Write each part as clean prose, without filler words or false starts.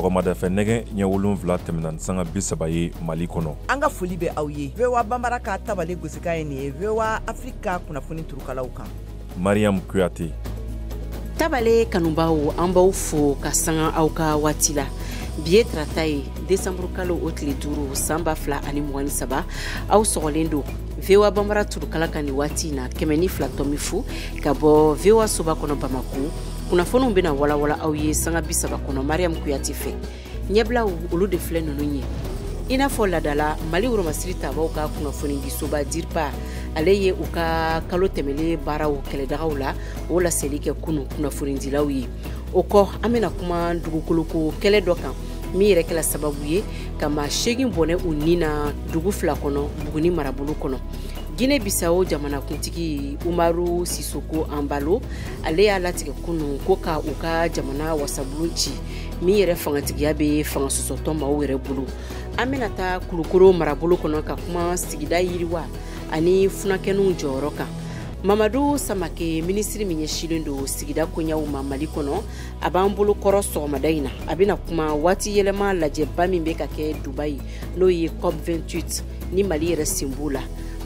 sɔgɔmada fɛ nɛgɛ ɲɛ 7 tɛmɛna sanga 30 ye Mali kɔnɔ. An ka foli bɛ aw ye. VOA Bambara ka tabale gosika ye nin ye VOA Afrika kunnafoni turukalaw kan. Mariam Kuyate. Tabale kanubaw an b'aw fo ka sanga aw ka waati la. Bi ye tarata ye décembre kalo o tile 5 san 2023 aw sɔgɔlen don VOA Bambara turukala kan ni waati na 102.0 ka bɔ VOA soba kɔnɔ Bamako. Kunnafoniw bɛna walawala aw ye sanga 30 kɔnɔ Mariam Kuyate fɛ. Ɲɛbilaw olu de filɛ ninnu ye. I n'a fɔ ladala Mali Woromasiri tabaw ka kunnafoni di soba DIRPA ale ye u ka kalo tɛmɛlen baaraw kɛlɛdagaw la o laseli kɛ kunu kunnafonidilaw ye. O kɔ an bɛna kuma dugukoloko kɛlɛ dɔ kan min yɛrɛ kɛla sababu ye ka maa 8 bɔnɛ u ni na dugu 2 kɔnɔ Buguni marabolo kɔnɔ. Guinée Bissau jamanakuntigi Umaru Sisoko Ambalo ale y'a latigɛ kunu ko ka u ka jamana wasabulu ci min yɛrɛ fangatigiya bɛ fanga sɔsɔtɔ maaw yɛrɛ bolo. An bɛna taa Kulukoro marabolo kɔnɔ ka kuma sigida yiriwa ani funakɛninw jɔyɔrɔ kan. Mamadou Samake ministre min ɲɛsilen don sigida koɲɛw ma Mali kɔnɔ a b'an bolo kɔrɔ sɔgɔmada in na a bɛna kuma waati yɛlɛma lajɛba min bɛ ka kɛ Dubai n'o ye COP28 ni Mali yɛrɛ sen b'o la.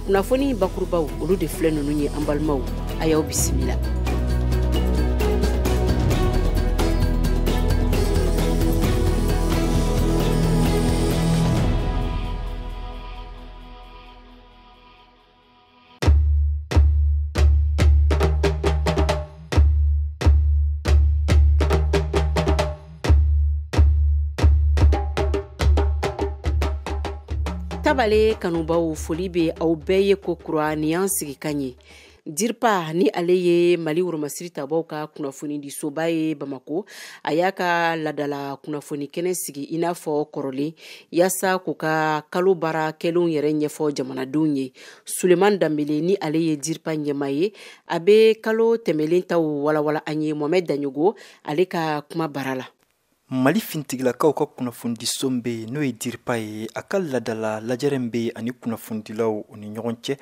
Kunnafoni bakurubaw olu de filɛ ninnu ye an balimaw a y'aw bisimila. Tabale kanubaw foli be aw bɛɛ ye ko kura ni an sigi kan ye. DIRPA ni ale ye Mali Woromasiri tabaw ka kunnafoni di soba ye Bamako a y'a ka ladala kunnafoni kɛnɛ sigi i n'a fɔ kɔrɔlen yaasa k'u ka kalo baara kɛlenw yɛrɛ ɲɛfɔ jamanadenw ye. Suleman Dambele ni ale ye DIRPA ɲɛma ye a bɛ kalo tɛmɛlen taw walawala an ye Mohamed Danyogo ale ka kuma bara la. Mali fintigilakaw ka kunnafonidiso bɛ yen n'o ye DIRPA ye a ka ladala lajɛrɛ bɛ yen ani kunnafonidilaw u ni ɲɔgɔn cɛ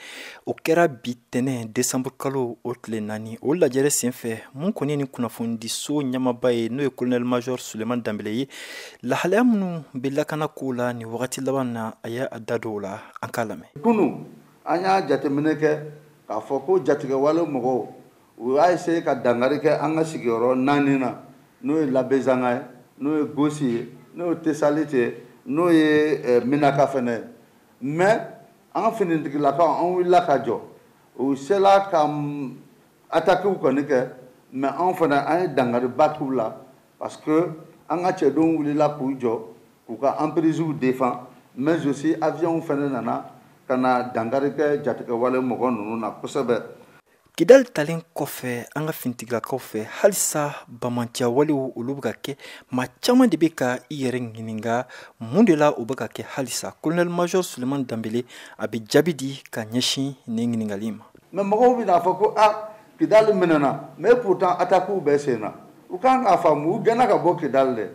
o kɛra bi tɛnɛ décembre kalo o tile 4 o lajɛrɛ senfɛ mun kɔni ni kunnafonidiso ɲɛmaba ye n'o ye colonel major Suleman Dambele ye lahalaya minnu bɛ lakana ko la ni wagati laban na a y'a da dɔw la an k'a lamɛn. Kunu an y'a jateminɛ kɛ k'a fɔ ko jatigɛwale mɔgɔw u y'a essayé ka dangari kɛ an ka sigiyɔrɔ 4 na n'o ye Labɛzanga ye n'o ye Gosi ye n'o ye Tesalite ye n'o ye Minaka fɛnɛ mais an finitigilakaw an wulila ka jɔ u sela ka attaquew kɔni kɛ mais an fɛnɛ an ye dangariba k'u la parce que an ka cɛdenw wulila k'u jɔ k'u ka emprises défend mais aussi avion fɛnɛ nana ka na dangari kɛ jatigɛwale mɔgɔ ninnu na kosɛbɛ. Kidal talen kɔfɛ an ka fintigilakaw fɛ halisa bamanciya walew olu bɛ ka kɛ maa caman de bɛ ka i yɛrɛ ɲininka mun de la u bɛ ka kɛ halisa. Colonel major Suleman Dambele a bɛ jaabi di ka ɲɛsin nin ɲininkali ma. Mais mɔgɔw bɛ n'a fɔ ko Kidal minɛna mais pourtant attaquew bɛ sen na u kan k'a faamu u gɛnna ka bɔ Kidal dɛ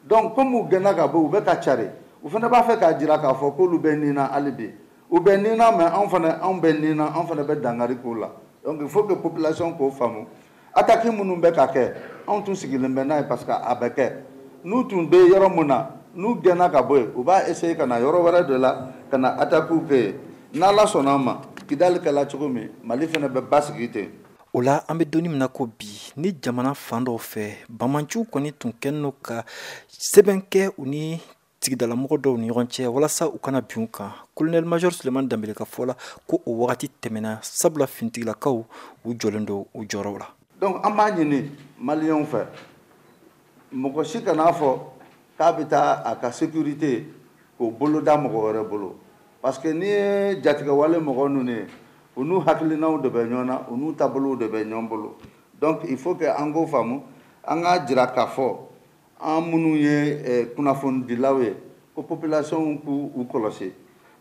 donc comme u gɛnna ka bɔ u bɛ ka cari u fana b'a fɛ k'a jira k'a fɔ k'olu bɛ nin na hali bi u bɛ nin na mais anw bɛ nin na anw fana bɛ dangari k'u la. Donc il faut que population k'o faamu attaque minnu bɛ ka kɛ anw tun sigilen bɛ n'a ye parce que a bɛ kɛ n'u tun bɛ yɔrɔ min na n'u gɛnna ka bɔ yen u b'a essayer ka na yɔrɔ wɛrɛ de la ka na attaquew kɛ yen n'Ala sɔnna ma Kidali kɛla cogo min Mali fana bɛ basigi ten. O la an bɛ donni min na ko bi ni jamana fan dɔw fɛ bamanciw kɔni tun kɛlen no ka sɛbɛn kɛ u ni sigidalamɔgɔ dɔw ni ɲɔgɔn cɛ walasa u kana bin u kan. Colonel major Suleman Dambele ka fɔ la ko o wagati tɛmɛna sabula fintigilakaw u jɔlen don u jɔyɔrɔw la. Donc an b'a ɲini maliyɛnw fɛ mɔgɔ si kan'a fɔ k'a bɛ taa a ka sécurité k'o bolo da mɔgɔ wɛrɛ bolo parce que n'i ye jatigɛwale mɔgɔ ninnu ye u n'u hakilinaw de bɛ ɲɔgɔn na u n'u taabolow de bɛ ɲɔgɔn bolo donc il faut que an k'o faamu an k'a jira k'a fɔ an minnu ye kunnafonidilaw ye ko population k'u kɔlɔsi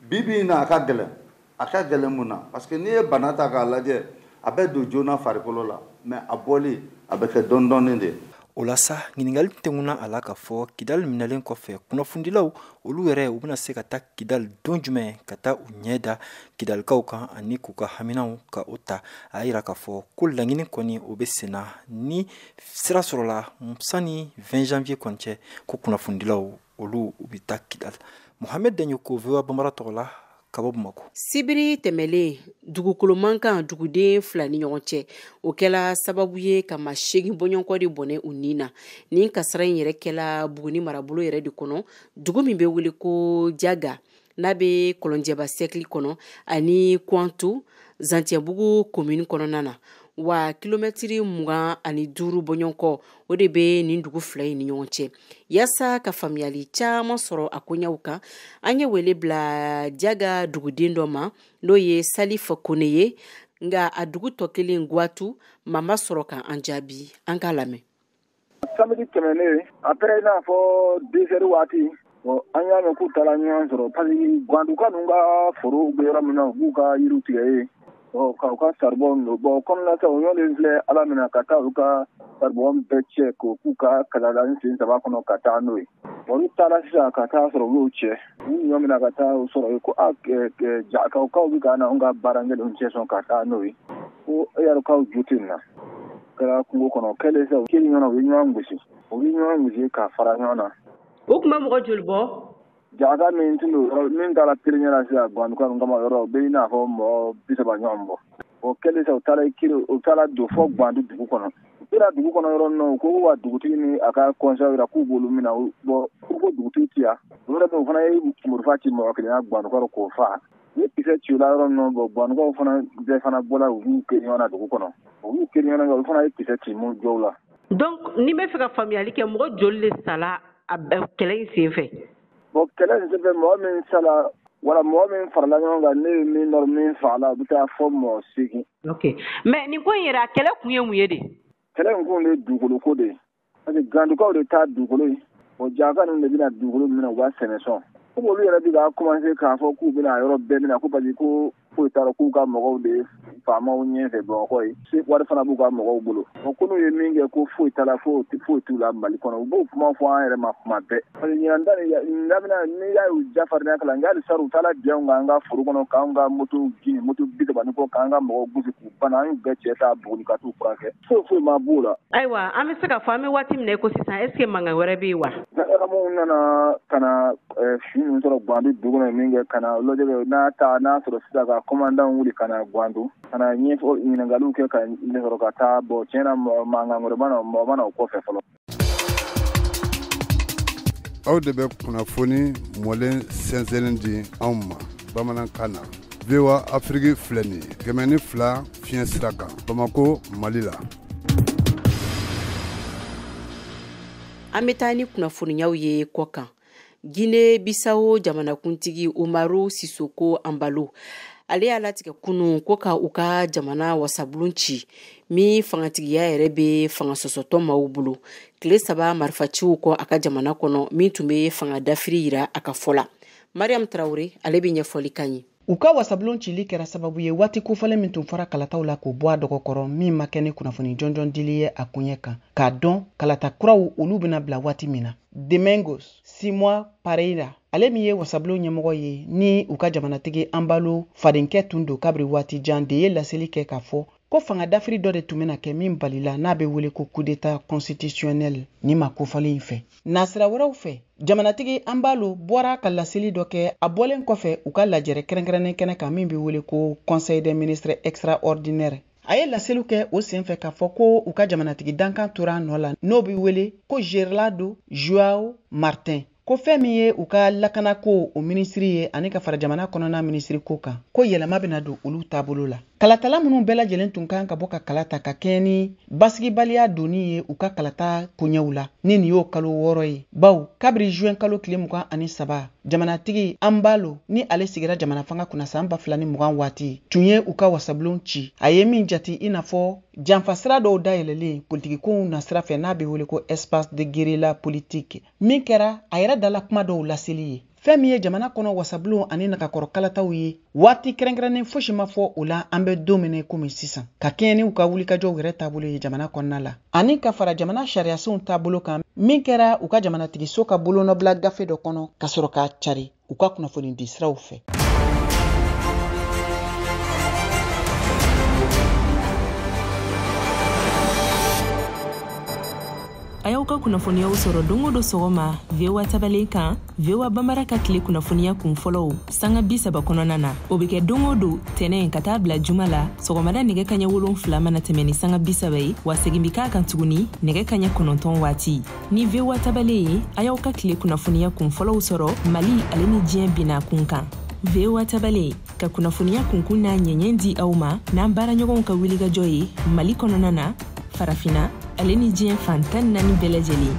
bi bi in na a ka gɛlɛn mun na parce que n'i ye bana ta k'a lajɛ a bɛ don joona farikolo la mais a bɔli a bɛ kɛ dɔɔni dɔɔni de. o la sa ɲiningali tɛŋuna a la k'a fɔ kidal minɛlen kɔfɛ kunnafondilaw olu yɛrɛ u bena se ka taa kidal don jumɛn ka taa u ɲɛ da kidalikaw kan ani k'u ka haminaw ka o ta a yira k'a fɔ ko laɲini kɔni o be senna ni sira sɔrɔla sani 20 janvier kɔni cɛ ko kunnafondilaw olu u be taa kidal mohamed daɲoko voa bambara tɔgɔ la ka bɔ Bamako. Sibiri tɛmɛlen dugukoloman kan duguden 2 ni ɲɔgɔn cɛ o kɛla sababu ye ka maa 8 bɔɲɔgɔnkɔ de bɔnɛ u nin na nin kasara in yɛrɛ kɛla Buguni marabolo yɛrɛ de kɔnɔ dugu min bɛ wele ko Jaga n'a bɛ Kɔlɔnjɛba sɛkili kɔnɔ ani Kwantu Zantiyabugu commune kɔnɔna na wa kilomɛtiri 25 bɔɲɔgɔnkɔ o de bɛ nin dugu 2 in ni ɲɔgɔn cɛ yasa ka faamuyali caman sɔrɔ a koɲaw kan an ye wele bila Jaga duguden dɔ ma n'o ye Salifa Kone ye nga a dugu tɔ kelen Gwatu mama sɔrɔ ka an jaabi an ka lamɛn. Samedi tɛmɛnen après i n'a fɔ 2 heures waati an y'a mɛn k'u taara ɲɔgɔn sɔrɔ parce que Gwanduka ninnu ka foro bɛ yɔrɔ min na u b'u ka yiriw tigɛ yen k'u ka charbon don comme na sisan u y'olu filɛ Ala minɛ ka taa u ka charbon bɛɛ cɛ k'u ka kalada sen 3 kɔnɔ ka taa n'o ye olu taara sisan ka taa sɔrɔ u y'o cɛ u ɲɔ minɛ ka taa u sɔrɔ ko Jakaw bɛ ka na anw ka baara kɛlenw cɛ sɔn ka taa n'o ye ko e yɛrɛ k'aw ju tɛ nin na kɛra kungo kɔnɔ kɛlen sisan u kelen ɲɔgɔn na u ye ɲɔgɔn gosi u bɛ ɲɔgɔn gosi ka fara ɲɔgɔn na. O tun bɛ mɔgɔ joli bɔ? Jaka min tun don min taara piriɲɛ la sisan Gwanduka ninnu kama yɔrɔ bɛ i n'a fɔ mɔgɔ 30 ɲɔgɔn bɔ o kɛlen sisan u taara don fɔ Gwandu dugu kɔnɔ u sera dugu kɔnɔ yɔrɔ ninnu ko ka dugutigi ni a ka conseil yira k'u b'olu minɛ ko dugutigi ci yan o yɛrɛ o fana ye murufa ci mɔgɔ kelen na Gwanduka k'o fa ni kisɛ ci la yɔrɔ ninnu bɔ Gwandukaw fana bɛɛ fana bɔra u y'u keri ɲɔgɔn na dugu kɔnɔ u y'u keri ɲɔgɔn na olu fana ye kisɛ ci mun jɔw la. Donc ni bɛ fɛ ka faamuyali kɛ mɔgɔ joli de sala a kɛlɛ in sen fɛ? Bon kɛlɛ in sen fɛ mɔgɔ min sala wala mɔgɔ min farala ɲɔgɔn kan ne ye min nɔrɔ min fagala u bɛ taa fɔ mɔgɔ 8. Ok mais nin ko in yɛrɛ a kɛlɛ kun ye mun ye de? Kɛlɛ in kun de dugukolo ko de parce que Gandukaw de taa dugukolo ye Jaka ninnu de bɛna dugukolo minɛ u b'a sɛnɛ sɔn comme olu yɛrɛ bɛ ka commencer k'a fɔ k'u bɛna yɔrɔ bɛɛ minɛ ko parce que ko foyi t'a la k'u ka mɔgɔw de faamaw ɲɛfɛ Bamakɔ ye wari fana b'u ka mɔgɔw bolo ko n'u ye min kɛ ko foyi t'a la foyi t'u la Mali kɔnɔ u b'o kuma fɔ an yɛrɛ ma kuma bɛɛ parce que ɲinanta n'i y'a y'u jafarinya kalan nka hali sari u taara bi anw kan an ka foro kɔnɔ k'an ka moto gini moto 30 kɔ k'an ka mɔgɔw gosi k'u bana an y'u bɛɛ cɛ ta Buguni ka t'u furakɛ foyi ma b'o la. Ayiwa an bɛ se ka fɔ an bɛ waati min na ko sisan est ce que mankan wɛrɛ bɛ yen wa? Mun nana ka na fi min sɔrɔ Gwandu dugu kɔnɔ min kɛ ka na lajɛ n'a sɔrɔ sisan ka commandant wuli ka na Gwandu ka na ɲɛfɔ ɲininkaliw kɛ ka ne sɔrɔ ka taa bon tiɲɛna mankan wɛrɛ mɔgɔ mana o kɔfɛ fɔlɔ. Aw de bɛ kunnafoni mɔlen sɛnsɛnlen di anw ma bamanankan na VOA Afrique filɛ nin ye 102 fiɲɛ sira kan Bamako Mali la. An bɛ taa ni kunnafoniyaw ye kɔ kan Guinée Bissau jamanakuntigi Umaru Sisoko Ambalo ale y'a latigɛ kunun ko ka u ka jamana wasabulon ci min fangatigiya yɛrɛ bɛ fanga sɔsɔtɔ maaw bolo tile 3 marifaciw kɔ a ka jamana kɔnɔ min tun bɛ fanga dafiri yira a ka fɔ la. Mariam Traoré ale bɛ ɲɛfɔli kan ye. U ka wasabulon cili kɛra sababu ye waati kofɔlen min tun fɔra kalataw la k'o bɔ a dɔgɔkɔrɔ min ma kɛ ni kunnafoni jɔnjɔn dili ye a kuɲɛ kan k'a dɔn kalata kuraw olu bɛna bila waati min na. Domingos Simões Pereira ale min ye wasabulon ɲɛmɔgɔ ye ni u ka jamanatigi Ambalo fadenkɛ tun don kabiri waati jan de ye laseli kɛ k'a fɔ ko fanga dafiri dɔ de tun bɛna kɛ min balila n'a bɛ wele ko coup d'état constitutionnel ni ma kofɔlen fɛ. Nasira wɛrɛw fɛ jamanatigi Ambalo bɔra ka laseli dɔ kɛ a bɔlen kɔfɛ u ka lajɛrɛ kɛrɛnkɛrɛnnen kɛnɛ kan min bɛ wele ko Conseil des ministres extraordinaire. A ye laseliw kɛ o senfɛ k'a fɔ ko u ka jamanatigi dankan tora nɔ la n'o bɛ wele ko Geraldo João Martin ko fɛn min ye u ka lakanako o ministri ye ani ka fara jamana kɔnɔna ministri ko kan ko yɛlɛma bɛna don olu taabolo la. Kalatala minnu bɛɛ lajɛlen tun kan ka bɔ ka kalata ka kɛ ni basigibaliya doni ye u ka kalata koɲɛw la ni nin y'o kalo 6 ye baw kabiri juin kalo tile 23 jamanatigi Ambalo ni ale sigira jamana fanga kunna san 2020 waati tun ye u ka wasabulon ci a ye min jati i n'a fɔ janfasira dɔw dayɛlɛlen politikikonw na sira fɛ n'a bɛ wele ko espace de guérilla politique min kɛra a yɛrɛ dala kuma dɔw laseli ye fɛn min ye jamana kɔnɔ wasabulon ani nagakɔrɔ kalataw ye waati kɛrɛnkɛrɛnnen fosi ma fɔ o la an bɛ don min komi sisan ka kɛɲɛ ni u ka wulikajɔw yɛrɛ taabolo ye jamana kɔnɔna la ani ka fara jamana sariyasenw taabolo kan min kɛra u ka jamanatigiso ka bolonɔbila gafe dɔ kɔnɔ ka sɔrɔ k'a cari u ka kunnafoni di siraw fɛ. a y'aw ka kunnafoniyaw sɔrɔ don o don sɔgɔma VOA tabalen kan VOA Bambara ka tile kunnafoniya kun fɔlɔw sanga 30 kɔnɔna na o bɛ kɛ don o don tɛnɛn ka taa bila juma la sɔgɔmada nɛgɛ kaɲɛ 7 mana tɛmɛ ni sanga 30 ye wa segin bi k'a kan tuguni nɛgɛ kaɲɛ 9 waati ni VOA tabalen ye a y'aw ka tile kunnafoniya kun fɔlɔw sɔrɔ Mali ale ni diɲɛ bina kun kan VOA tabalen ka kunnafoniya kunkun n'a ɲɛɲɛ di aw ma n'an baaraɲɔgɔnw ka wulikajɔ ye Mali kɔnɔna na farafina ale ni diɲɛ fantan 4 bɛɛ lajɛlen.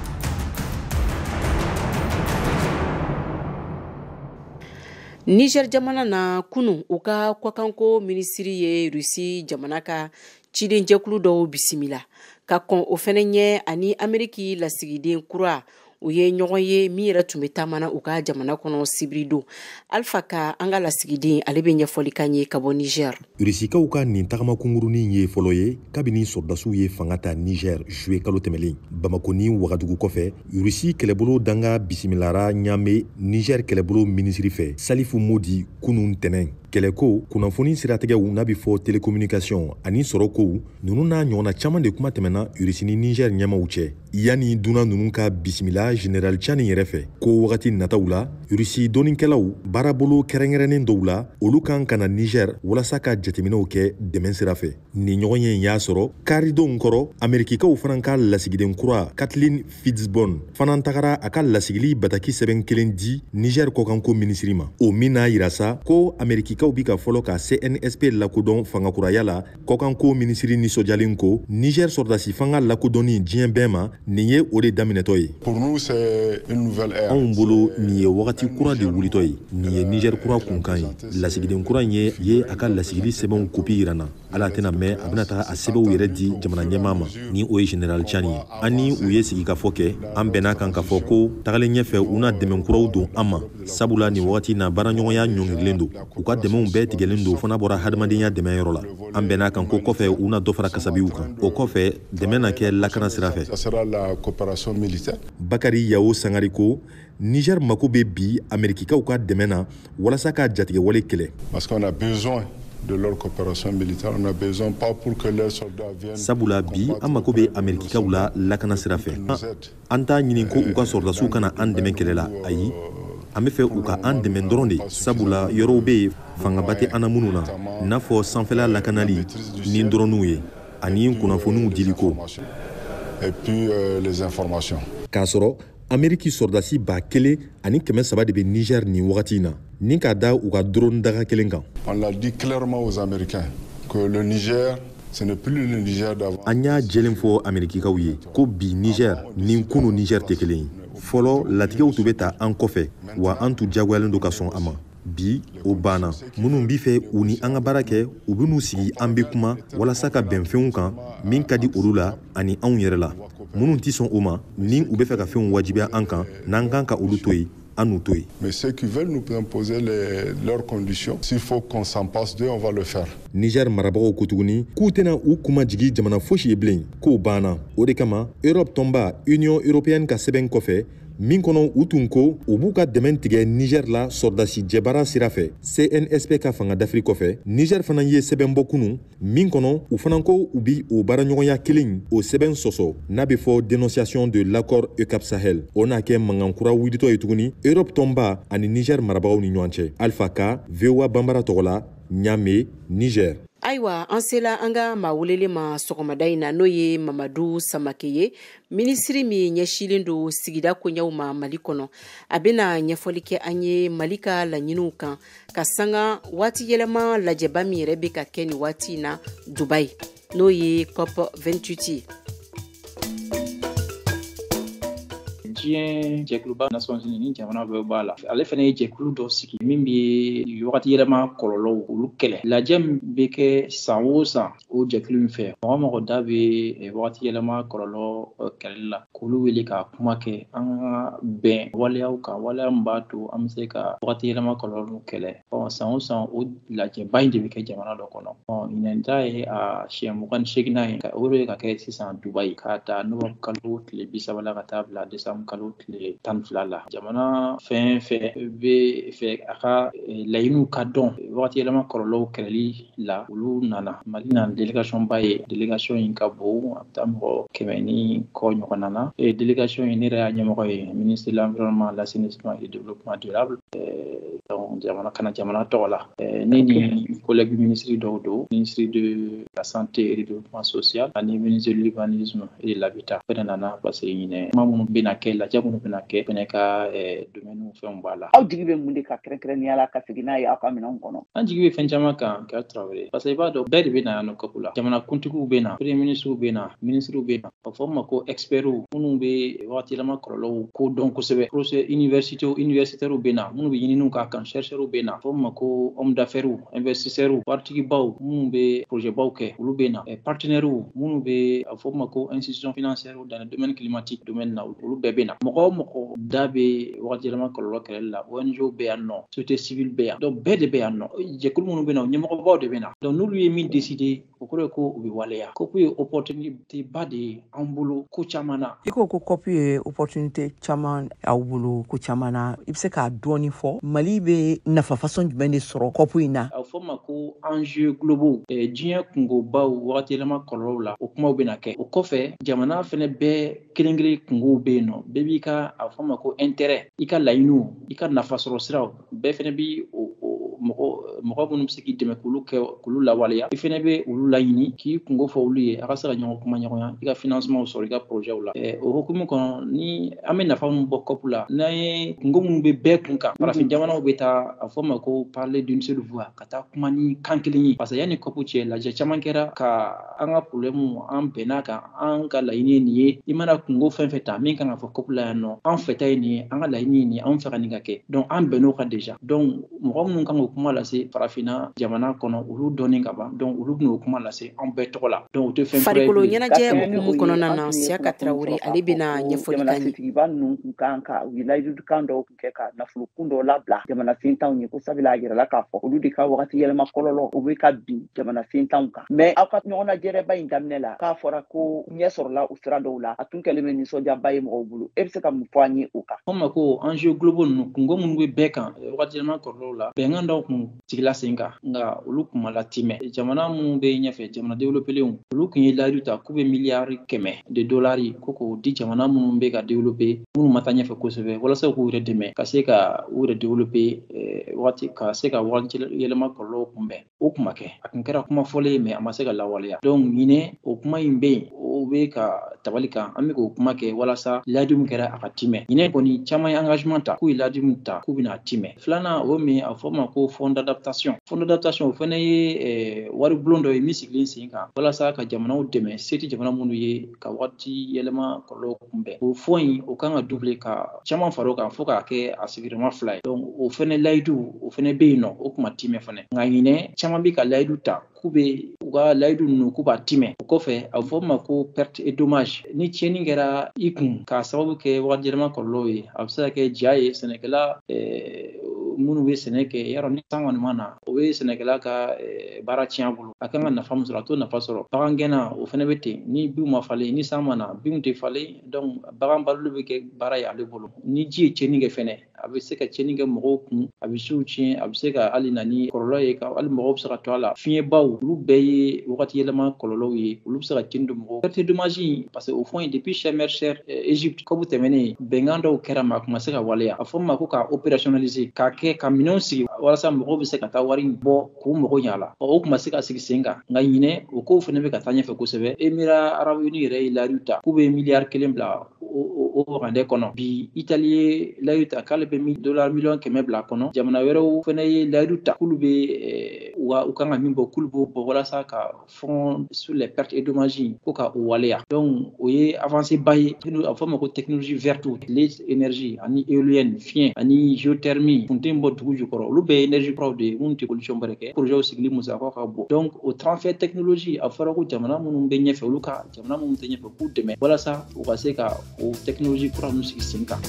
Niger jamana na kunu u ka kwakanko minisiri ye Rusi jamana ka ciden jɛkulu dɔw bisimila ka kɔn o fɛnɛ ɲɛ ani Ameriki lasigiden kura u ye ɲɔgɔn ye min yɛrɛ tun bɛ taamana u ka jamana kɔnɔ sibiri don Alpha ka an ka lasigiden ale bɛ ɲɛfɔli kan ye ka bɔ Niger. Rusikaw ka nin tagama kungurunin ye fɔlɔ ye kabini sɔrdasiw ye fanga ta Niger juillet kalo tɛmɛlen Bamako ni Wagadugu kɔfɛ Rusi kɛlɛbolo danga bisimilara ɲame Niger kɛlɛbolo minisiri fɛ Salifu Modi kunun tɛnɛn kɛlɛko kunnafoni siratigɛw n'a bɛ fɔ télécommunication ani sɔrɔkow ninnu n'a ɲɔgɔnna caman de kuma tɛmɛna Rusi ni Niger ɲɛmaw cɛ yanni duna ninnu ka bisimila General Chani yɛrɛ fɛ ko wagati nataw la Rusi dɔnikɛlaw baarabolo kɛrɛnkɛrɛnnen dɔw la olu kan kana Niger walasa ka jateminɛw kɛ dɛmɛ sira fɛ ni ɲɔgɔn ye y'a sɔrɔ karidenw kɔrɔ Amerikikaw fana ka lasigiden kura Kathleen Fitzbon fana tagara a ka lasigili bataki sɛbɛn kelen di Niger kɔkanko minisiri ma o min n'a yira sa ko Amerikikaw bi ka fɔlɔ ka CNSP lakodɔn fangakuraya la kɔkanko minisiri nisɔjalen ko Niger sɔrdasi fanga lakodɔnni diɲɛ bɛɛ ma nin ye o de daminɛtɔ ye. Pour nous c'est une nouvelle ère. Anw bolo nin ye wagati kura de wulitɔ ye nin ye Niger kura kunkan ye lasigiden kura ye a ka lasigili sɛbɛnw kopi yirana ala tɛna mɛn a bɛna taga a sɛbɛnw yɛrɛ di jamana ɲɛmaa ma ni o ye General Chani ye ani u ye sigikafɔ kɛ an bɛnna kan k'a fɔ ko tagalen ɲɛfɛ u na dɛmɛ kuraw don an ma sabula nin wagati na baaraɲɔgɔnya ɲɔngirilen don u ka dɛmɛw bɛɛ tigɛlen don fana bɔra hadamadenya dɛmɛyɔrɔ la an bɛnna kan ko kɔfɛ u na dɔ fara kasabiw kan o kɔfɛ dɛmɛ na kɛ lakana sira fɛ. Bakari Yao Sangari ko Niger mako bɛ bi Amerikikaw ka dɛmɛ na walasa ka jatigɛwale kɛlɛ. Parce qu'on a besoin de leur coopération militaire, on a besoin pas pour que les soldats viennent. Sabula bi an mako bɛ Amerikikaw la lakana sira fɛ an t'a ɲini ko u ka sɔrdasiw kana an dɛmɛ kɛlɛ la ayi an bɛ fɛ u ka an dɛmɛ dɔrɔn de sabula yɔrɔw bɛ yen fangaba tɛ an na minnu na i n'a fɔ sanfɛla lakanali ni dɔrɔnw ye ani kunnafoniw dili ko. Et puis les informations. K'a sɔrɔ Ameriki sɔrdasi 1,300 de bɛ Niger nin wagati in na ni k'a da u ka drone daga kelen kan. On l'a dit clairement aux Américains que le Niger ce n'est plus le Niger d'avant. An y'a jɛlen fɔ Amerikikaw ye ko bi Niger ni kunu Niger tɛ kelen ye. Fɔlɔ latigɛw tun bɛ ta an kɔfɛ wa an tun diyagoyalen don ka sɔn a ma. Bi o banna minnu b'i fɛ u ni an ka baara kɛ u bɛ n'u sigi an bɛ kuma walasa ka bɛn fɛnw kan min ka di olu la ani anw yɛrɛ la minnu tɛ sɔn o ma ni u bɛ fɛ ka fɛnw wajibiya an kan n'an kan ka olu to yen an n'u to yen. Mais ceux qui veulent nous imposer leurs conditions, s'il faut qu'on s'en passe d'eux, on va le faire. Niger marabagaw ko tuguni k'u tɛna u kuma jigi jamana fosi ye bilen k'o banna o de kama Europe tɔnba Union européenne ka sɛbɛn kɔfɛ min kɔnɔ u tun ko u b'u ka dɛmɛ tigɛ Niger la sɔrdasi jɛbaara sira fɛ CNSP ka fanga dafiri kɔfɛ Niger fana ye sɛbɛn bɔ kunun min kɔnɔ u fana ko u bi o baaraɲɔgɔnya kelen o sɛbɛn sɔsɔ n'a bɛ fɔ dénonciation de l'accord EUCAP Sahel o n'a kɛ mankan kura wulitɔ ye tuguni Europe tɔnba ani Niger marabagaw ni ɲɔgɔn cɛ Alpha ka VOA Bambara tɔgɔ la Niamey Niger. Ayiwa an sela an ka maa welelen ma sɔgɔmada in na n'o ye Mamadu Samake ye minisiri min ɲɛsilen don sigida koɲɛw ma Mali kɔnɔ a bɛna ɲɛfɔli kɛ an ye Mali ka laɲiniw kan ka sanga waati yɛlɛma lajɛba min yɛrɛ bɛ ka kɛ nin waati in na Dubai n'o ye COP 28 ye. diɲɛ jɛkuluba Nations Unies ni jamana bɛɛ b'a la ale fana ye jɛkulu dɔ sigi min bɛ wagati yɛlɛma kɔlɔlɔw olu kɛlɛ lajɛ min bɛ kɛ san o san o jɛkulu min fɛ mɔgɔ mɔgɔ da bɛ wagati yɛlɛma kɔlɔlɔ kɛlɛli la k'olu wele ka kuma kɛ an ka bɛn waleyaw kan waleya min b'a to an bɛ se ka wagati yɛlɛma kɔlɔlɔw kɛlɛ san o san o lajɛba in de bɛ kɛ jamana dɔ kɔnɔ ɲinɛn ta ye a siɲɛ 28nan ye o de ka kɛ sisan Dubayi k'a ta Nɔvɛmburu kalo tile 30 la ka taa bila Desanburu kalo tile 12 la jamana fɛn fɛn bɛ fɛ a ka laɲiniw ka dɔn wagati yɛlɛma kɔlɔlɔw kɛlɛli la olu nana Mali nana délégation ba ye délégation in ka bon a bɛ taa mɔgɔ 100 ni kɔ ɲɔgɔnna na délégation in ne yɛrɛ y'a ɲɛmɔgɔ ye ministre de l'environnement l'assainissement et développement durable donc jamana tɔgɔ la ne ni collègue ministre dɔw don ministre de la santé et du développement social ani ministre de l'urbanisme et de l'habitat fɛnɛ nana parce que ɲinɛ kuma minnu bɛna kɛ lajɛ minnu bɛna kɛ fɛnɛ ka domaine fɛnw b'a la aw jigi bɛ mun de ka kɛrɛnkɛrɛnnenya la ka segin n'a ye aw ka minɛnw kɔnɔ an jigi bɛ fɛn caman kan k'a Traoré parce que i b'a dɔn bɛɛ de bɛ na yan nɔ COP la jamana kuntigiw bɛ na premier ministrew bɛ na ministrew bɛ na a fɔ ma ko expertw minnu bɛ wagati yɛlɛma kɔlɔlɔw ko dɔn kosɛbɛ professeur universitaires bɛ na minnu bɛ ɲininiw k'a kan chercheurs bɛ na a fɔ ma ko homme d'affaires investisseurs waritigibaw minnu bɛ projet baw kɛ olu bɛ na partenaires minnu bɛ a fɔ ma ko institutions financières dans le domaine climatique domaine na olu bɛɛ bɛ na mɔgɔ o mɔgɔ da bɛ wagati yɛlɛma kɔlɔlɔ kɛlɛli la ONG bɛ yan nɔ société civile bɛ yan donc bɛɛ de bɛ yan nɔ jɛkulu minnu bɛ na ɲɛmɔgɔbaw de bɛ na donc n'olu ye min décider o kɔrɔ ye ko u bɛ waleya COP ye opportunité ba de ye an bolo ko caman na i ko COP ye opportunité caman aw bolo ko caman na i bɛ se k'a dɔɔni fɔ Mali bɛ nafa façon jumɛn de sɔrɔ COP in na a fɔ ma ko enjeux globaux diɲɛ kungobaw wagati yɛlɛma kɔlɔlɔw la o kumaw bɛ na kɛ o kɔfɛ jamana fɛnɛ bɛɛ kelen kelen kungow bɛ yen nɔ bɛɛ b'i ka a fɔ ma ko intérêt i ka laɲiniw i ka nafa sɔrɔ siraw bɛɛ fɛnɛ bi mɔgɔ minnu bɛ se k'i dɛmɛ k'olu lawaleya i fɛnɛ bɛ olu laɲini k'i kungo fɔ olu ye a ka se ka ɲɔgɔn kuma ɲɔgɔnya i ka financement sɔrɔ i ka projets la o hukumu kɔnɔ ni an bɛ nafa min bɔ COP la n'an ye kungo minnu bɛ bɛɛ kun kan farafin jamanaw bɛ taa a fɔ ma ko parler d'une seule voix ka taa kuma ni kan kelen ye parce que yanni COP cɛ lajɛ caman kɛra ka an ka problème an bɛn'a kan an ka laɲini ye nin ye i mana kungo fɛn fɛn ta min kan ka fɔ COP la yan nɔ an fɛta ye nin ye an ka laɲini ye nin ye an fɛ ka nin ka kɛ donc an bɛnn'o kan déjà donc mɔgɔ minnu kan k'o kuma lase farafinna jamana kɔnɔ olu dɔnnen ka ban donc olu bɛn'o kuma lase an bɛɛ tɔgɔ la donc o tɛ fɛn farikolo ɲɛnajɛ hukumu kɔnɔna na Siyaka Traoré ale bɛna ɲɛfɔli k'an ye jamanakuntigiba ninnu kun kan ka u ye layidukan dɔw kun kɛ ka nafolokun dɔw labila jamana sentanw ye ko sabula a yirala k'a fɔ olu de ka wagati yɛlɛma kɔlɔlɔ o bɛ ka bin jamana sentanw kan mais aw ka ɲɔgɔn najɛrɛba in daminɛ la k'a fɔra ko ɲɛ sɔrɔla o sira dɔw la a tun kɛlen bɛ nisɔndiyaba ye mɔgɔw bolo e bɛ se ka mun fɔ an ye o kan o ma ko enjeux globaux ninnu kungo minnu bɛ bɛɛ kan wagati yɛlɛma kɔlɔlɔw la bɛnkan dɔw kun tigila sen kan nka olu kun ma latimɛ jamana minnu bɛ ɲɛfɛ jamana développelenw olu kun ye layidu ta k'u bɛ miliyari 100 de dollars ko k'o di jamana minnu bɛ ka développer minnu ma taa ɲɛfɛ kosɛbɛ walasa k'u yɛrɛ dɛmɛ ka se ka u yɛrɛ développer ka se ka wagati yɛlɛma kɔlɔlɔw kunbɛn o kun ma kɛ a kun kɛra kuma fɔlen mais a ma se ka lawaleya donc ɲinɛ o kuma in bɛ yen o bɛ ka tabali kan an bɛ k'o kuma kɛ walasa layidu min kɛra a ka timɛ ɲinɛ kɔni caman ye engagement ta k'u ye layidu min ta k'u bɛna timɛ filanan o min a fɔ ma ko fond d'adaptation o fana ye wari bulon dɔ ye min sigilen sen kan walasa ka jamanaw dɛmɛ se tɛ jamana minnu ye ka wagati yɛlɛma kɔlɔlɔw kunbɛn o fond in o kan ka doubler ka caman fara o kan fo k'a kɛ a sigiyɔrɔma 2 ye donc o fana layidu o fana bɛ yen nɔ o kuma timɛ fana nka ɲinɛ caman bɛ ka layidu ta k'u bɛ u ka layidu ninnu k'u b'a timɛ o kɔfɛ a bɛ fɔ o ma ko perte et dommage ni tiɲɛni kɛra i kun k'a sababu kɛ wagati yɛlɛma kɔlɔlɔw ye a bɛ se ka kɛ ja ye sɛnɛkɛla minnu bɛ sɛnɛ kɛ yarɔ ni san kɔni ma na o bɛ sɛnɛkɛla ka baara tiɲɛ bolo a kan ka nafa min sɔrɔ a t'o nafa sɔrɔ bagan gɛnna o fana bɛ ten ni binw ma falen ni san ma na binw tɛ falen donc bagan baloli bɛ kɛ baara ye ale bolo ni ji ye tiɲɛni kɛ fɛnɛ a bɛ se ka tiɲɛni kɛ mɔgɔw kun a bɛ siw tiɲɛ a bɛ se ka hali na ni kɔlɔlɔ ye hali mɔgɔw bɛ se ka to a la fiɲɛbaw olu bɛɛ ye wagati yɛlɛma kɔlɔlɔw ye olu bɛ se ka tiɲɛni don mɔgɔw perte dommage in parce que o fɔ in depuis Sharm Egypte COP tɛmɛnen bɛnkan dɔw kɛra ma a kun ma se ka waleya a fɔ ma ko ka opérationnaliser k'a kɛ ka minɛnw sigi walasa mɔgɔw bɛ se ka taa wari in bɔ k'u mɔgɔ ɲa la o kun ma se ka sigi sen kan nka ɲinɛ o kow fana bɛ ka taa ɲɛfɛ kosɛbɛ Émirats Arabes Unis yɛrɛ ye layidu ta k'u bɛ miliyari 1 bila o rande kono bi Italie layuta kala be $1 million kɛmɛ bila kɔnɔ jamana wɛrɛw fɛnɛ ye layuta kulu be wa u kan ka min bɔ kulu bɔ walasa ka fond sur les pertes et dommages ko ka o waleya donc o ye avancé ba ye a fɔ ma ko technologie verte les énergie ani éolienne fiɲɛ ani géothermie funteni bɔ dugu jukɔrɔ olu bɛɛ énergie kuraw de mun tɛ pollution bɛrɛ kɛ projet sigili musaka ka bon donc o transfert technologie a fɔra ko jamana minnu bɛ ɲɛfɛ olu ka jamana minnu tɛ ɲɛfɛ k'u dɛmɛ walasa u ka se ka o technologie kura ninnu sigi sen kan.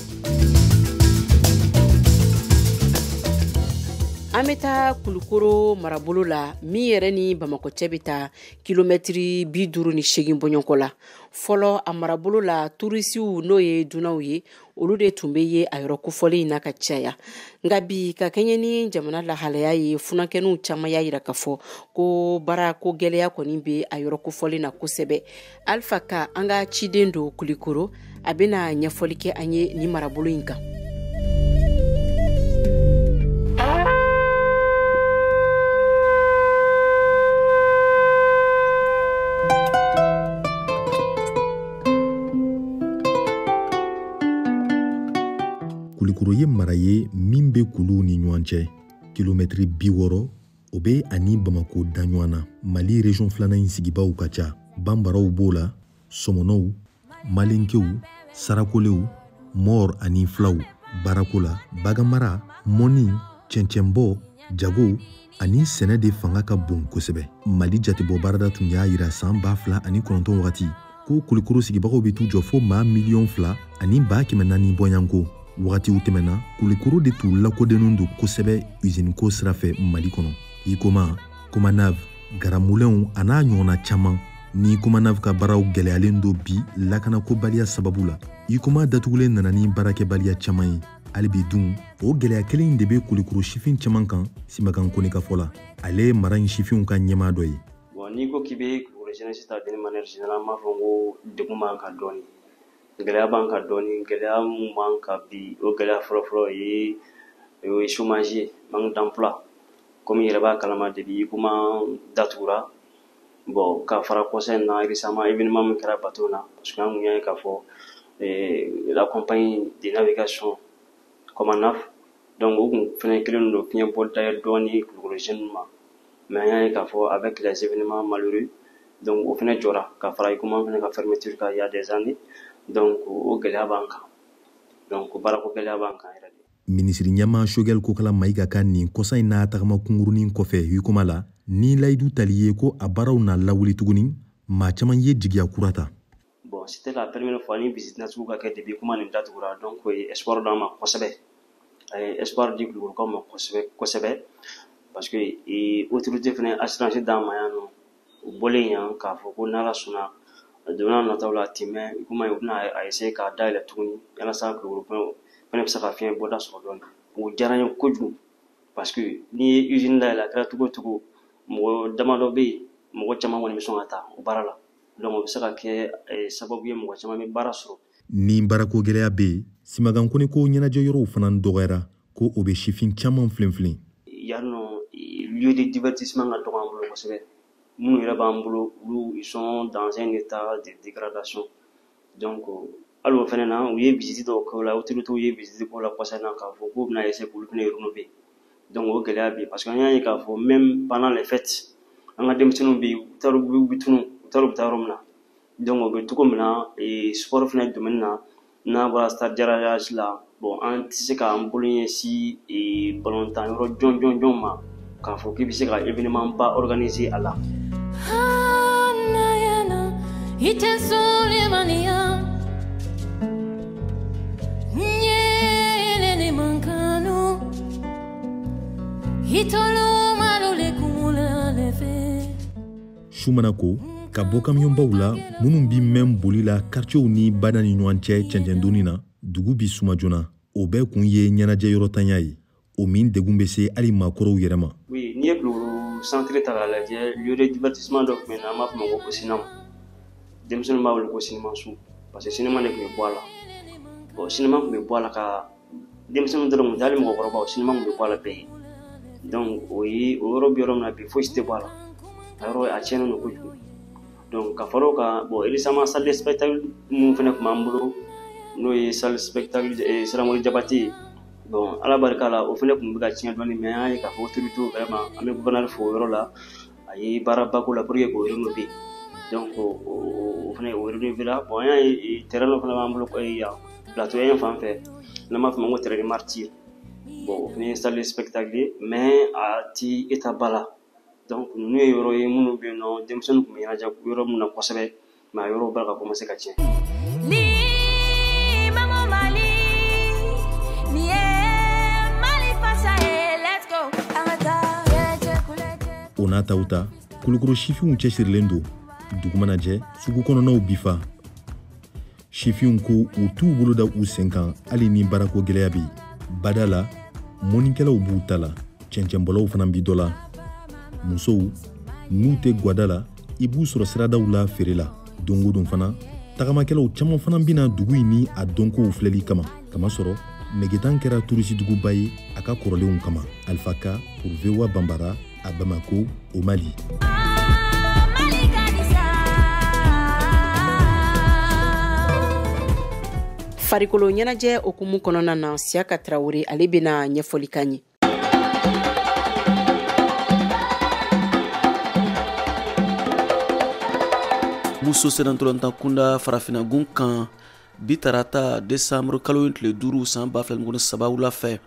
An bɛ taa Kulukoro marabolo la min yɛrɛ ni Bamakɔ cɛ bɛ taa kilomɛtiri 58 bɔɲɔgɔnko la. Fɔlɔ a marabolo la turisiw n'o ye dunanw ye olu de tun bɛ ye a yɔrɔ kofɔli in na ka caya. Nka bi ka kɛɲɛ ni jamana lahalaya ye funankɛninw caman y'a yira k'a fɔ ko baara ko gɛlɛya kɔni bɛ a yɔrɔ kofɔli na kosɛbɛ. Alpha ka an ka ciden don Kulukoro a bɛna ɲɛfɔli kɛ an ye ni marabolo in kan. Kulikoro ye mara ye min bɛ kuluw ni ɲɔgɔn cɛ kilomɛtiri 60 o bɛ ani Bamako da ɲɔgɔn na. Mali région filanan in sigibaw ka ca. Bambaraw b'o la, Sɔmɔnɔw, Malenkew, Sarakolew, Mɔr ani Filaw, Barakola, Bagamara, Mɔni, Cɛncɛnbɔ, Jago ani sɛnɛ de fanga ka bon kosɛbɛ. Mali jatebɔ baarada tun y'a yira san 2009 wagati ko Kulikoro sigibagaw bɛ t'u jɔ fo maa 2,000,000 ani 400,000 bɔɲanko. Wagatiw tɛmɛna Kulikoro de t'u lakodɛnnen don kosɛbɛ usine ko sira fɛ Mali kɔnɔ. Ikoma, Komanav, Garamulɛnw a n'a ɲɔgɔnna caman ni Komanav ka baaraw gɛlɛyalen don bi lakanakobaliya sababu la. Ikoma datugulen nana ni baarakɛbaliya caman ye. Hali bi dun o gɛlɛya kelen de bɛ Kulikoro sifin caman kan Simakan Kone ka fɔ la. Ale ye mara in sifinw ka ɲɛmaa dɔ ye. Bon n'i ko k'i bɛ Kulikoro jeunesse ta d'une manière générale n b'a fɔ ko degun b'an kan dɔɔni. Gɛlɛya b'an kan dɔɔni, gɛlɛya mun b'an kan bi o gɛlɛya fɔlɔfɔlɔ ye chômage ye, manque d'emploi. Komi i yɛrɛ b'a kalama depuis Ikoma datugura bon ka fara kɔsa in na récemment événement min kɛra bateau na parce que an kun y'a ye k'a fɔ la compagnie de navigation Comanaf donc o kun fɛnɛ kelen don fiɲɛ bɔda ye dɔɔni Kulikoro jeunes ma mais an y'a ye k'a fɔ avec les événements malheureux donc o fɛnɛ jɔra ka fara Ikoma fɛnɛ ka fermeture kan il y a des années donc o gɛlɛya b'an kan donc baarako gɛlɛya b'an kan yɛrɛ de. Minisiri ɲɛma Shogɛl Kokala Mayiga ka nin kɔsa in n'a tagama kungurunin kɔfɛ Ikoma la ni layidu tali ye ko a baaraw na lawuli tuguni maa caman ye jigiya kura ta. Bon c'était la première fois ni visite nasugu ka kɛ depuis Ikoma nin datugura donc espoir d'an ma kosɛbɛ a ye espoir di Kulukorokaw ma kosɛbɛ parce que autorité fɛnɛ assurance d'an ma yan nɔ u bɔlen yan k'a fɔ ko n'Ala sɔnna donna nataw la timɛ Ikoma u bɛna a essayer k'a dayɛlɛ tuguni walasa Kulukoro fɛnɛ bɛ se ka fiɲɛ bɔda sɔrɔ dɔɔni o diyara n ye kojugu parce que n'i ye usine dayɛlɛ a kɛra cogo o cogo mɔgɔ damadɔ bɛ yen mɔgɔ caman kɔni bɛ sɔn ka taa o baara la donc o bɛ se ka kɛ sababu ye mɔgɔ caman bɛ baara sɔrɔ. Ni baarako gɛlɛya bɛ yen Simakan Kone ko ɲɛnajɛ yɔrɔw fana dɔgɔyara ko o bɛ sifin caman filenfilen. Yan nɔ lieu de divertissement ka dɔgɔ an bolo kosɛbɛ minnu yɛrɛ b'an bolo olu ils sont dans un état de dégradation donc hali o fɛnɛ na u ye visite dɔw kɛ o la autorités ye visite k'o la kɔsa in na k'a fɔ k'u bɛna essayer k'olu fɛnɛ rénover donc o gɛlɛya bɛ yen parce que an y'a ye k'a fɔ même pendant les fêtes an ka denmisɛnninw bɛ yen u taara u bɛ tunu u taara u bɛ taa yɔrɔ min na donc o bɛ cogo min na sport fɛnɛ domaine na n'a bɔra stade garage la bon an tɛ se k'an bolo ɲɛsin balontan yɔrɔ jɔnjɔn ma k'a fɔ k'i bɛ se ka événement ba organiser a la. Sumana ko ka bɔ kamiyɔnbaw la minnu bi mɛn boli la quartierw ni bada ni ɲɔgɔn cɛ cɛncɛndonni na dugu bi suma joona o bɛɛ kun ye ɲɛnajɛ yɔrɔtanya ye o min degun bɛ se hali maakɔrɔw yɛrɛ ma. Oui n'i ye Kulukoro centre ta k'a lajɛ lieu de divertissement dɔ tun bɛ yen an b'a fɔ o ma ko sinama denmisɛnninw b'a wele ko sinimasu parce que sinima de tun bɛ bɔ a la bon sinima tun bɛ bɔ a la ka denmisɛnninw dɔrɔn tun tɛ hali mɔgɔkɔrɔbaw sinima tun bɛ bɔ a la bɛɛ ye donc o yɔrɔ bɛ yɔrɔ min na bi fosi tɛ bɔ a la a yɔrɔ a tiɲɛnen don kojugu donc ka fara o kan bon récemment salle de spectacle minnu fɛnɛ tun b'an bolo n'o ye salle spectacle Salamori Jabate bon ala barika la o fana kun bɛ ka tiɲɛ dɔɔni mais an ye k'a fɔ autorité vraiment an bɛ gouverneur fo o yɔrɔ la a ye baaraba k'o la pour que k'o rénover donc o fana o rénover la bon an y'a ye terrain dɔ fana b'an bolo yan plateau yan fan fɛ n'an b'a fɔ ma ko terrain de martyr bon o fana ye salle spectacle mais a ti état ba la donc ninnu ye yɔrɔ ye minnu bɛ yen nɔ denmisɛnninw tun bɛ ɲɛnajɛ yɔrɔ min na kosɛbɛ mais a yɔrɔw bɛka ka commencer ka tiɲɛ. O n'a taw ta Kulukoro sifinw cɛsirilen don dugu mana jɛ sugu kɔnɔnaw bi fa sifinw ko u t'u bolo da u sen kan hali ni baarako gɛlɛya bɛ bada la mɔnikɛlaw b'u ta la cɛncɛnbɔlaw fana bi dɔ la musow n'u tɛ gwada la i b'u sɔrɔ siradaw la feere la don o don fana tagamakɛlaw caman fana bɛna dugu in ni a dɔnkow filɛli kama kamasɔrɔ Negetan kɛra turisiduguba ye a ka kɔrɔlenw kama Alpha K pour VOA Bambara à Bamako au Mali. Farikolo ɲɛnajɛ okumu kɔnɔna na Siaka Traoré ale bɛna ɲɛfɔli kan ye. Muso senantolanta kunda farafinagun kan bitarata décembre kalo tile 5 san 2023 wula fɛ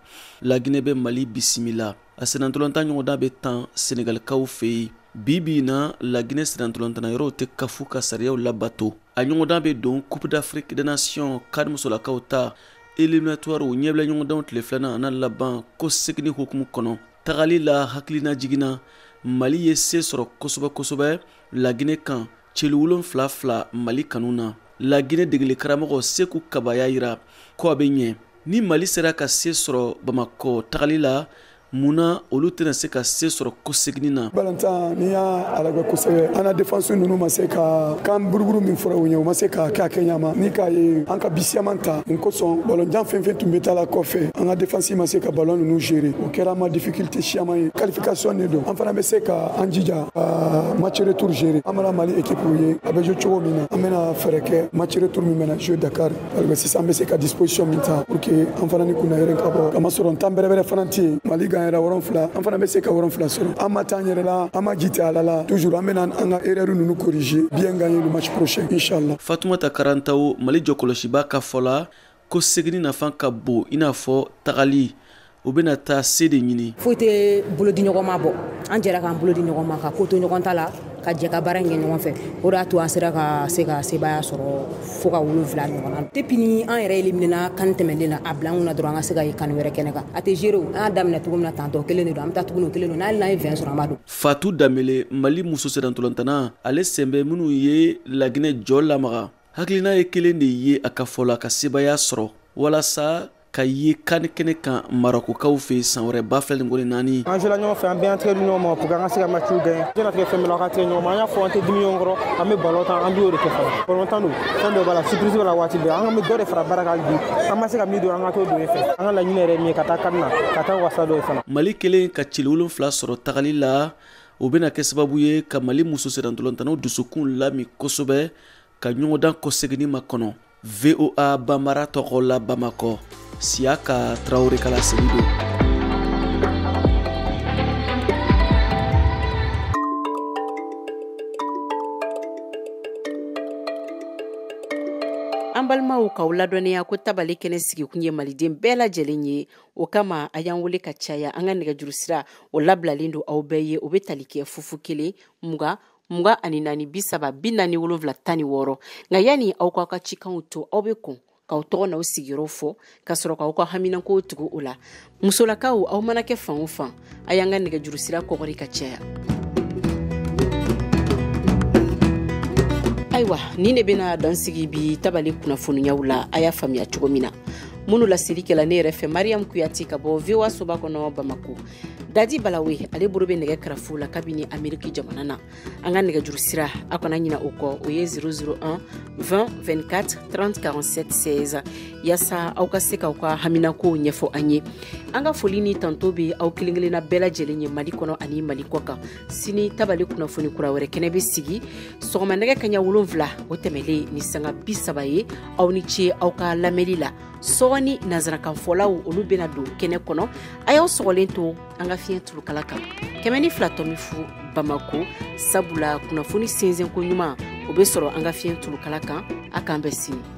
la Guinée bɛ Mali bisimila a senantolanta ɲɔgɔndan bɛ tan Sénégalikaw fɛ yen bibi na la Guinée senantolantana yɔrɔw tɛ kafu ka sariyaw labato a ɲɔgɔndan bɛ don Coupe d'Afrique des Nations CAN musolakaw ta éliminatoire o ɲɛbila ɲɔgɔndanw tile filanan ana laban ko segini hukumu kɔnɔ tagali la hakilina jiginna Mali ye se sɔrɔ kosɛbɛ kosɛbɛ la Guinée kan cɛli 7 Mali kanu na la Guinée degeli karamɔgɔ Seku Kabaya yira ko a bɛ ɲɛ ni Mali sera ka se sɔrɔ Bamako tagali la muna olu tɛna se ka se sɔrɔ ko segini na balantan ni y'a alagɛ kosɛbɛ an na défense ninnu ma se ka kan buruburu min fɔra u ɲɛ u ma se ka kɛ a kɛɲama ni k'a ye an ka bisiyaman ta nin kosɔn balonjan fɛn fɛn tun bɛ taa la kɔfɛ an ka défense ma se ka ballon ninnu gérer o kɛra ma difficulté siyaman ye qualification de don an fana bɛ se ka an jija ka match retour gérer an mana Mali équipe ye a bɛ jouer cogo min na an bɛna fɛɛrɛ kɛ match retour min bɛna jouer Dakar parce que sisan an bɛ se ka disposition min ta pour que an fana ni kunna yɛrɛ ka bɔ kamasɔrɔ n tan bɛrɛbɛrɛ fana tɛ yen Mali gagnéra wɔrɔn fila an fana bɛ se ka wɔrɔn fila sɔrɔ an ma taa an yɛrɛ la an ma jite ala la toujours an bɛna an ka erreur ninnu corriger bien gagner le match prochain inchallah. Fatoumata Karantaw Mali jɔkɔlɔsiba ka fɔ la ko segini nafan ka bon i n'a fɔ tagali u bɛna taa se de ɲini foyi tɛ bolodi ɲɔgɔn ma bɔ an jɛra k'an bolodi ɲɔgɔn ma ka ko to ɲɔgɔn ta la ka jɛ ka baara in kɛ ɲɔgɔn fɛ o de y'a to an sera ka se ka sebaya sɔrɔ fo ka 7 ɲɔgɔn na depuis ni an yɛrɛ eliminena kan tɛmɛnen na a bila an kunna dɔrɔn an ka se ka ye kan wɛrɛ kɛnɛ kan a tɛ gérer an y'a daminɛ cogo min na tantɔ kelen de don an bɛ taa tuguni o kelen don n'ale n'an ye 20 sɔrɔ an b'a don. Fatou Damele Mali muso sedantolantana ale sen bɛ minnu ye La Guinée jɔ lamaga hakilina ye kelen de ye a ka fɔ la ka sebaya sɔrɔ walasa ka ye kan kɛnɛ kan Marokokaw fɛ san wɛrɛ ba filɛ nin ko naani an jɛla ɲɔgɔn fɛ an bɛɛ an tigɛ ɲɔgɔn ma pour que an ka se ka match gagner diɲɛlatigɛ fɛn bɛɛ la ka tigɛ ɲɔgɔn ma an y'a fɔ an tɛ dimi ɲɔgɔn kɔrɔ an bɛ ballon tan an bɛ o de kɛ fɔlɔ ballon tan don fɛn dɔ b'a la surprise b'a la waati bɛɛ an bɛ dɔ de fara baara kan bi an ma se ka min don an ka t'o don e fɛ an ka laɲini yɛrɛ min ye ka taa kan na ka taa wasa dɔ ye fana. Mali kelen ka cili 7 sɔrɔ tagali la o bɛna kɛ sababu ye ka Mali muso sedantolantanaw dusukun lami kosɛbɛ ka ɲɔgɔndan kɔsegini ma kɔnɔ VOA Bambara tɔgɔ la Bamako Siaka Traoré kala selido. An balimaw k'aw ladɔnniya ko tabale kɛnɛ sigikun ye maliden bɛɛ lajɛlen ye o kama a y'an wele ka caya an ka nɛgɛjuru sira o labilalen don aw bɛɛ ye o bɛ tali kɛ 01 20 24 47 16 nka yanni aw k'aw ka cikanw to aw bɛ kun k'aw tɔgɔ n'aw sigiyɔrɔ fɔ ka sɔrɔ k'aw ka haminankow tugu o la musolakaw aw mana kɛ fan o fan a y'an ka nɛgɛjuru sira kɔgɔri ka caya. Ayiwa ni ne bɛna dansigi bi tabale kunnafoniyaw la a y'a faamuya cogo min na minnu laseli kɛla ne yɛrɛ fɛ Mariam Kuyati ka bɔ VOA soba kɔnɔ Bamako. Dadi Balawe ale bolo bɛ nɛgɛ karafu la kabini Ameriki jamana na. An ka nɛgɛjuru sira a kana ɲina o kɔ o ye 001 20 24 30 47 16 yasa aw ka se k'aw ka haminako ɲɛfɔ an ye. An ka foli ni tanto bɛ aw kelenkelenna bɛɛ lajɛlen ye Mali kɔnɔ ani Mali kɔ kan. Sini tabali kunnafoni kura wɛrɛ kɛnɛ bɛ sigi sɔgɔma nɛgɛ kaɲa 7 o tɛmɛlen ni sanga 30 ye aw ni ce aw ka lamɛnli la. Sɔgɔni nanzarakanfɔlaw olu bɛna don kɛnɛ kɔnɔ a y'aw sɔgɔlen to an ka fiɲɛ tulukala kan 102.0 Bamako sabula kunnafoni sinzɛnko ɲuman o bɛ sɔrɔ an ka fiɲɛ tulukala kan a k'an bɛ sini.